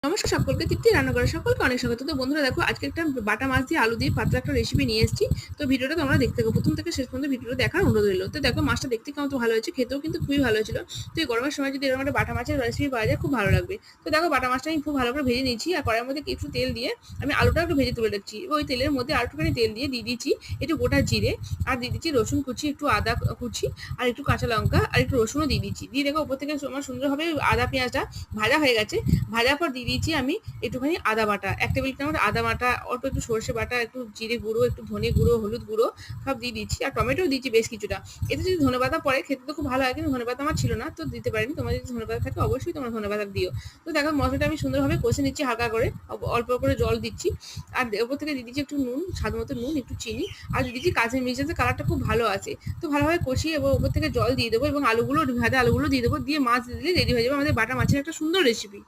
নমস্কার সকলকে, তৃপ্তি রান্না করা সকলকে অনেক স্বাগত। তো বন্ধুরা দেখো, আজকে একটা বাটা মাছ দিয়ে আলু দিয়ে পাতলা একটা রেসিপি নিয়ে এসেছি। তো ভিডিওটা তোমরা দেখতে থাকো, প্রথম থেকে শেষ পর্যন্ত ভিডিওটা দেখার অনুরোধ রইল। তো দেখো, মাছটা দেখতে কেমন তো ভালো হয়েছে, খেতেও কিন্তু খুবই ভালো হয়েছিল। তো এই গরমের সময় যদি এরকম একটা বাটা মাছের রেসিপি পাওয়া যায়, খুব ভালো লাগবে। তো দেখো, বাটা মাছটা আমি খুব ভালো করে ভেজে নিয়েছি, আর কড়াইয়ের মধ্যে একটু তেল দিয়ে আমি আলুটা একটু ভেজে তুলে রাখছি। ওই তেলের মধ্যে আর একটুখানি তেল দিয়ে দিয়েছি একটু গোটা জিরে, আর দিয়ে দিচ্ছি রসুন কুচি, একটু আদা কুচি, আর একটু কাঁচা লঙ্কা, আর একটু রসুনও দিয়ে দিচ্ছি। দিয়ে দেখো, উপর থেকে আমার সুন্দরভাবে আদা পেঁয়াজটা ভাজা হয়ে গেছে। ভাজার পর দিয়ে দিয়েছি আমি একটুখানি আদা বাটা, 1 টেবিল চামচ আদা বাটা, অল্প একটু সর্ষে বাটা, একটু জিরে গুঁড়ো, একটু ধনে গুঁড়ো, হলুদ গুঁড়ো সব দিয়ে দিচ্ছি, আর টমেটোও দিচ্ছি বেশ কিছুটা। এতে যদি ধনেপাতা পড়ে খেতে তো খুব ভালো হয়, কিন্তু ধনেপাতা আমার ছিল না, তো দিতে পারিনি। তোমার যদি ধনেপাতা থাকে অবশ্যই তোমরা ধনেপাতা দিও। তো দেখো, মশলাটা আমি সুন্দরভাবে কষে নিচ্ছি হালকা করে, অল্প করে জল দিচ্ছি, আর ওপর থেকে দিয়ে দিচ্ছি একটু নুন, স্বাদ মতো নুন, একটু চিনি, আর দিয়ে দিচ্ছি কাঁচা মরিচ, যাতে কালারটা খুব ভালো আছে। তো ভালোভাবে কষিয়ে এবং ওপর থেকে জল দিয়ে দেবো, এবং ভাজা আলুগুলো দিয়ে দেবো, দিয়ে মাছ দিলে রেডি হয়ে যাবে আমাদের বাটা মাছের একটা সুন্দর রেসিপি।